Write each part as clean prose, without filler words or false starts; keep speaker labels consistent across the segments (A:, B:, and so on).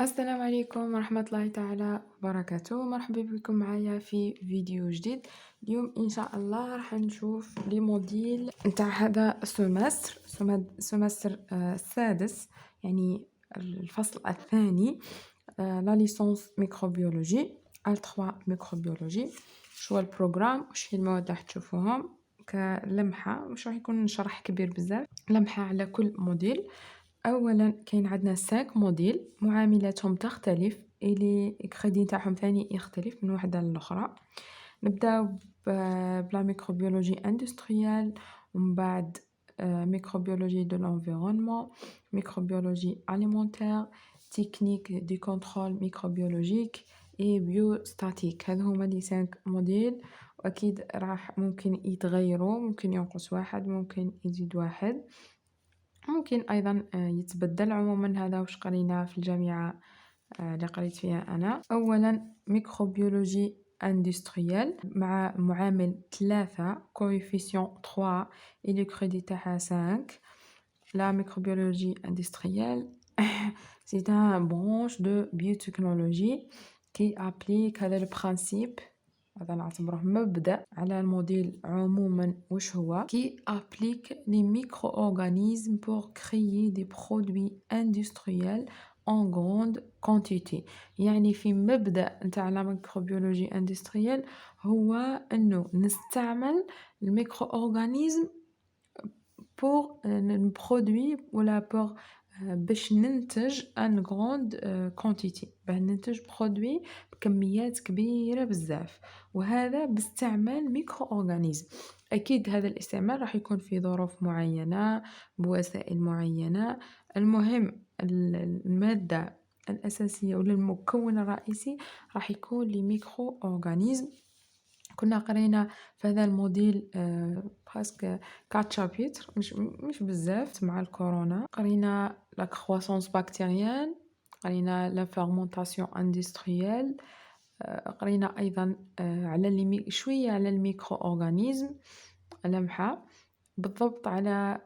A: السلام عليكم ورحمة الله تعالى وبركاته. مرحبا بكم معايا في فيديو جديد. اليوم إن شاء الله راح نشوف لي موديل نتاع هذا السمستر السادس، يعني الفصل الثاني، لا ليسونس ميكروبيولوجي ال3 ميكروبيولوجي. شو البروغرام وش هي المواد اللي راح تشوفوهم كلمحة، مش راح يكون شرح كبير بزاف، لمحة على كل موديل. اولا كاين عندنا 5 موديل معاملاتهم تختلف، الي كريدي تاعهم ثاني يختلف من وحده للاخرى. نبداو بلا ميكروبيولوجي اندستريال، ومن بعد ميكروبيولوجي دو لونفيرونمون، ميكروبيولوجي اليمونتير، تكنيك دي كونترول ميكروبيولوجيك اي بيو ستاتيك. هذو هما لي 5 موديل، واكيد راح ممكن يتغيروا، ممكن ينقص واحد، ممكن يزيد واحد، ممكن أيضا يتبدل. عموما هذا وش قرينا في الجامعة اللي قريت فيها أنا. أولا ميكروبيولوجي اندستريال مع معامل 3 كويفيسيون 3 إلي كريدي تاعها 5. لا ميكروبيولوجي اندستريال c'est un branche de biotechnologie qui applique هذا البرانسيب، هذا نعتبره مبدأ على الموديل. عموما وش هو؟ qui applique les micro-organismes pour créer des produits industriels en grande quantité. يعني في مبدأ نتاع لا ميكروبيولوجي اندستريال هو انه نستعمل الميكرو اورغانيزم pour نبرودوي ولا pour باش ننتج ان غروند كونتيتي، باش ننتج برودوي بكميات كبيره بزاف، وهذا باستعمال ميكرو اورغانيزم. اكيد هذا الاستعمال راح يكون في ظروف معينه بوسائل معينه. المهم الماده الاساسيه ولا المكون الرئيسي راح يكون لي ميكرو اورغانيزم. كنا قرينا في هذا الموديل براسك 4 شابيتر، مش بزاف. مع الكورونا قرينا لا كرواسونس بكتيريان، قرينا لا فيرمونطاسيون اندستريال، قرينا ايضا على شويه على الميكرو اورغانيزم، لمحه بالضبط على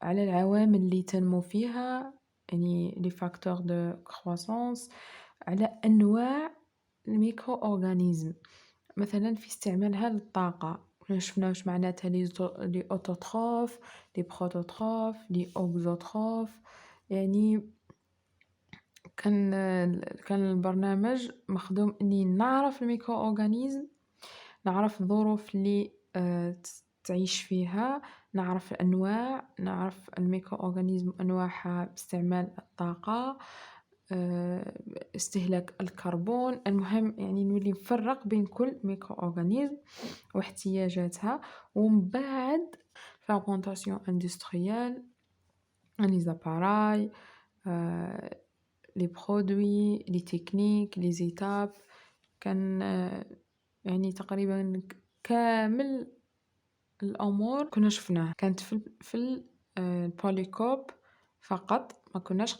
A: العوامل اللي تنمو فيها، يعني لي فاكتور دو كرواسونس، على انواع الميكرو اورغانيزم. مثلا في استعمالها للطاقة، شفنا واش معناتها لي اوتوتروف، لي بروتوتروف، لي اوكزوتروف. يعني كان البرنامج مخدوم اني نعرف الميكرو اورغانيزم، نعرف الظروف اللي تعيش فيها، نعرف الانواع، نعرف الميكرو اورغانيزم انواعها باستعمال الطاقة، استهلاك الكربون. المهم يعني نولي نفرق بين كل ميكرو اورغانيزم واحتياجاتها. ومن بعد فيرمونطاسيون اندستريال، لي زاباراي، لي برودوي، لي تكنيك، لي زيتاب. كان يعني تقريبا كامل الامور كنا شفناها، كانت في البوليكوب فقط. ما كناش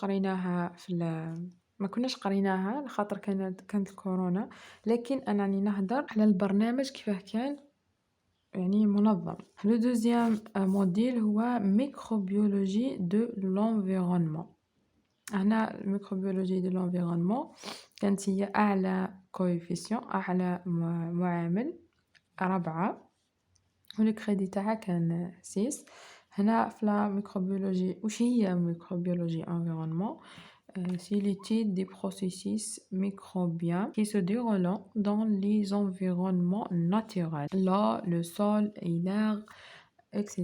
A: قريناها لخاطر كانت الكورونا، لكن انا راني نهضر على البرنامج كيفاه كان يعني منظم. لو دوزيام موديل هو ميكروبيولوجي دو لونفيرونمون. هنا الميكروبيولوجي دو لونفيرونمون كانت هي اعلى كويفيسيون، اعلى معامل 4، والكريدي تاعها كان 6. هنا في لا ميكروبيولوجي، وش هي ميكروبيولوجي environnement? C'est l'étude des processus microbiens qui se déroulent dans les environnements naturels, l'eau, le sol et l'air, etc.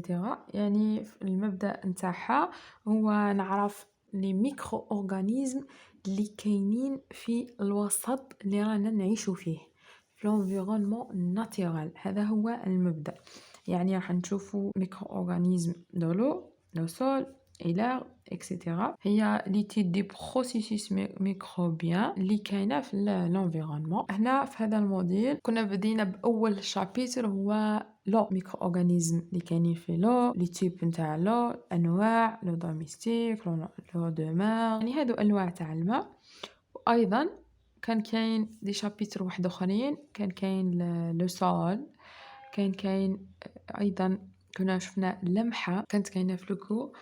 A: يعني المبدأ نتاعها هو نعرف لي ميكرو اورغانيزم اللي كاينين في الوسط اللي رانا نعيشو فيه، في l'environnement naturel. هذا هو المبدأ. يعني راح نشوفوا ميكرو اورغانيزم دو لو سول et l'air etc. هي ليتيد دي بروسيسوس ميكروبيان اللي كاينه في l'environnement. هنا في هذا الموديل كنا بدينا باول شابيتر هو لو ميكرو اورغانيزم اللي كاينين في لو، لي تيب نتاع لو، انواع لو دوميستيك، لو دو مار، يعني هادو انواع تاع الماء. وايضا كان كاين دي شابيتر واحد اخرين، كان كاين لو سول، كاين ايضا كنا شفنا لمحه كانت كاينه في لوكو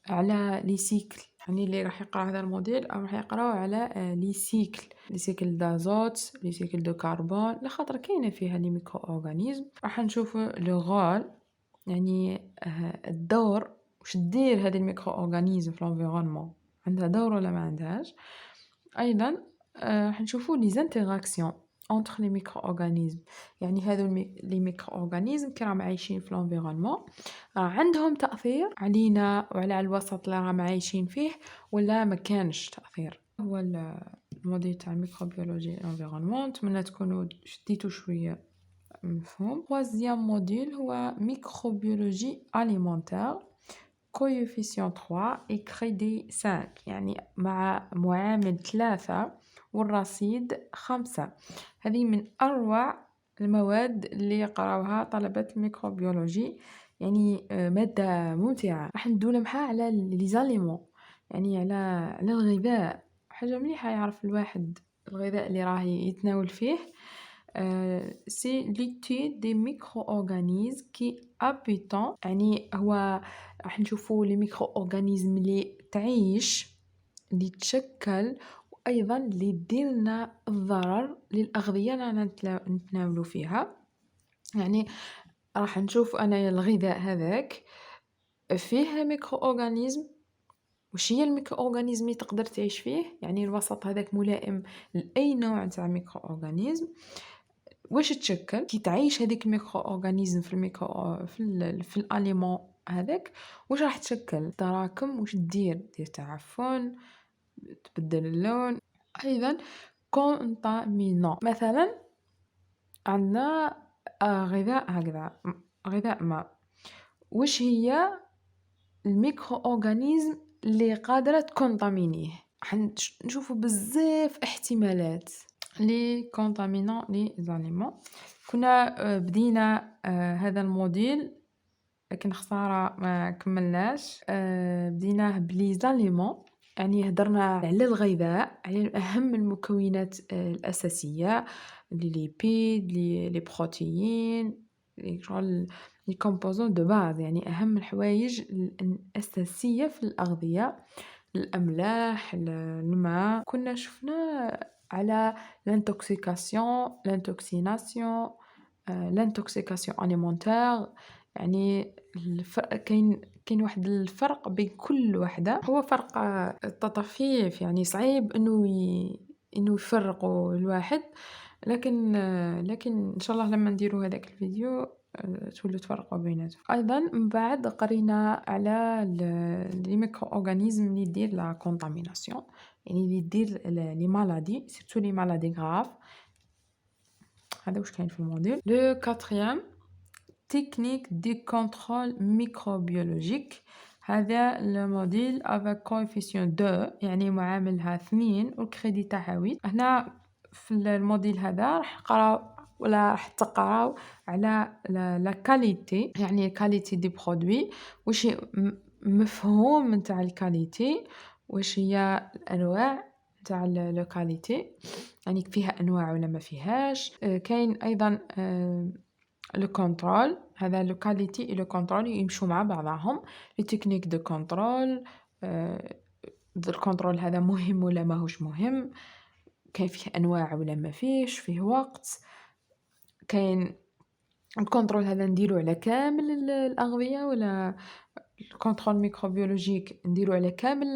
A: على لي سيكل، يعني اللي راح يقرا هذا الموديل أو راح يقراو على لي سيكل دازوت، لي سيكل دو كربون، لخاطر كاينة فيها لي ميكرو أورغانيزم. راح نشوفو لو رول، يعني الدور، واش دير هذه الميكرو أورغانيزم في الانفيرونمون، عندها دور ولا ما عندهاش. أيضا راح نشوفو لي زانتيراكسيون entre les micro-organismes، يعني هذو لي ميكرو أورغانيزم كي راهم عايشين في الانفيرونمون عندهم تأثير علينا وعلى الوسط اللي راهم عايشين فيه ولا ما كانش تأثير. هو الموديل تاع الميكروبيولوجي الانفيرونمون، نتمنى تكونوا شديتوا شويه مفهوم. troisième موديل هو ميكروبيولوجي alimentaire coefficient 3 et crédit 5، يعني مع معامل 3 والرصيد 5. هذه من أروع المواد اللي يقراوها طلبة الميكروبيولوجي، يعني مادة ممتعة. راح ندوي لمحة على لي زاليمون، يعني على الغذاء، حاجة مليحة يعرف الواحد الغذاء اللي راه يتناول فيه. سي l'étude des micro-organismes qui habitent، يعني هو راح نشوفوا لي ميكرو اورغانيزم اللي تعيش، اللي تشكل، وايضا اللي دير لنا الضرر للاغذيه اللي نتناولوا فيها. يعني راح نشوف انا الغذاء هذاك فيه ميكرو اورغانيزم، وش هي الميكرو اورغانيزم اللي تقدر تعيش فيه، يعني الوسط هذاك ملائم لاي نوع تاع ميكرو اورغانيزم. واش تشكل كي تعيش هذيك الميكرو اورغانيزم في الميكرو في الاليمون هذاك، واش راح تشكل تراكم، واش دير تعفن، تبدل اللون. ايضا كونطامينون، مثلا عندنا غذاء هكذا، غذاء ما، واش هي الميكرو اورغانيزم اللي قادره تكونطامينيه. نشوفوا بزاف احتمالات لي كونطامينون لي زاليمون. كنا بدينا هذا الموديل لكن خسارة ما كملناش. بديناه بلي زاليمون، يعني هدرنا على الغذاء، على أهم المكونات الأساسية، لي ليبيد، لي بروتيين، لي كومبوزون دو باز، يعني أهم الحوايج الأساسية في الأغذية، الأملاح، الماء. كنا شفنا على لانتوكسيناسيون alimentaire، يعني كاين واحد الفرق بين كل وحده، هو فرق طفيف، يعني صعيب انه يفرقوا الواحد، لكن ان شاء الله لما نديروا هذاك الفيديو تولوا تفرقوا بيناتهم. ايضا من بعد قرينا على لي ميكرو اورغانيزم اللي يدير لا كونطاميناسيون، يعني اللي يدير لي مالادي، سيرتو لي مالادي غراف. هذا واش كاين في الموديل. لو كاتريام تكنيك دي كونترول ميكروبيولوجيك، هذا الموديل افيك كوفيسيون 2، يعني معاملها 2 والكريدي تاعها 8. هنا في الموديل هذا راح نقراو ولا راح تقراو على لا كاليتي، يعني كاليتي دي برودوي، واش مفهوم نتاع الكاليتي، واش هي الانواع تاع لو كاليتي، يعني فيها انواع ولا ما فيهاش. كاين ايضا لو كونترول، هذا لو كاليتي اي لو كونترول يمشوا مع بعضهم. لي تكنيك دو كونترول، الكونترول هذا مهم ولا ماهوش مهم، كاين فيه انواع ولا ما فيه وقت. كاين الكونترول هذا نديرو على كامل الاغذيه، ولا الكونترول ميكروبيولوجيك نديرو على كامل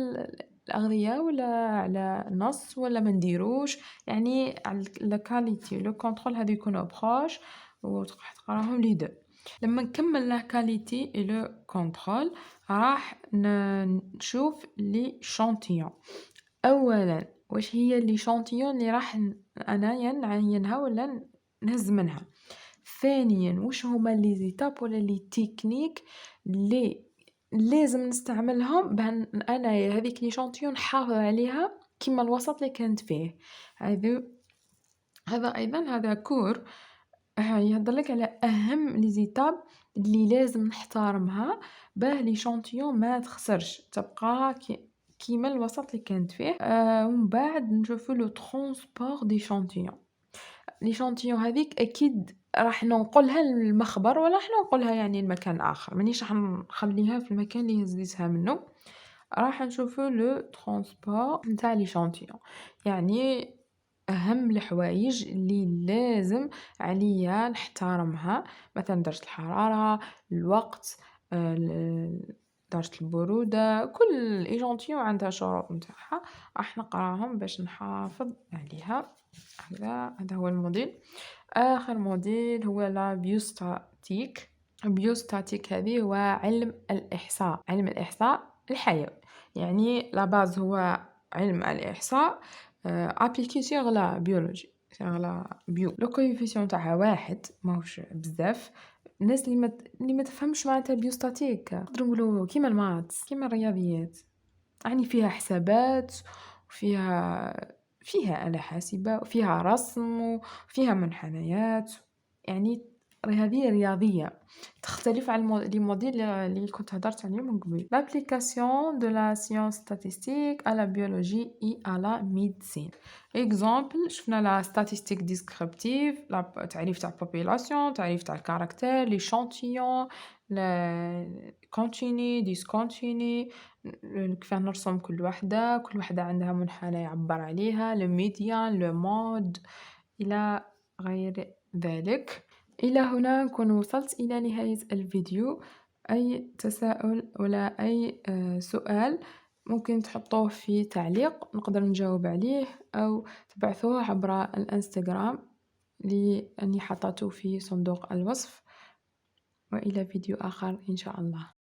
A: الاغذيه ولا على نص ولا ما نديروش. يعني لا كاليتي لو كونترول هذا يكونوا بروش وراح تقراهم لي دو. لما نكمل لا كاليتي اي لو كونترول راح نشوف لي شانتيون. اولا واش هي لي شانتيون اللي راح انايا نعينها ولا نهز منها. ثانيا واش هما لي زيتاب ولا لي تكنيك اللي لازم نستعملهم بان انا هذيك لي شانتيون نحافظ عليها كما الوسط اللي كانت فيه. هذا ايضا هذا كور يهضر لك على اهم لي زيتاب اللي لازم نحترمها باه لي شانتيون ما تخسرش، تبقى كيما الوسط اللي كانت فيه. ومن بعد نشوفوا لو ترونسبور دي شانتيون. لي شانتيون هذيك اكيد راح ننقلها للمخبر ولا راح ننقلها يعني لمكان اخر، مانيش راح نخليها في المكان اللي هزيتها منه. راح نشوفو لو ترونسبور نتاع ليشانتيون، يعني أهم الحوايج اللي لازم عليا نحترمها، مثلًا درجة الحرارة، الوقت، درجة البرودة، كل إيشانتيون عندها شروط نتاعها، راح نقراهم باش نحافظ عليها. هذا هو الموديل. آخر موديل هو لا بيوستاتيك. البيوستاتيك هذه هو علم الإحصاء، علم الإحصاء الحيوي، يعني لا باز هو علم الإحصاء appliqué sur la biologie sur la bio. لو كويفيسيون تاعها واحد ماهوش بزاف. الناس اللي ما تفهمش معناتها البيوستاتيك نقدروا نقولوا كيما الماثs كيما الرياضيات، يعني فيها حسابات وفيها آلة حاسبة وفيها رسم وفيها منحنيات، يعني هذه رياضية تختلف عن لي موديل اللي كنت هدرت عليهم من قبل. l'application de la science statistique à la biologie et à la médecine. exemple شفنا la statistique descriptive، تعريف تاع population، تعريف تاع الكاركتير، l'échantillon، continu discontinue، كيفاه نرسم كل وحدة عندها منحنى يعبر عليها، le médian، le mode إلى غير ذلك. إلى هنا نكون وصلت إلى نهاية الفيديو. أي تساؤل ولا أي سؤال ممكن تحطوه في تعليق نقدر نجاوب عليه، أو تبعثوه عبر الانستغرام لأني حطيته في صندوق الوصف. وإلى فيديو آخر إن شاء الله.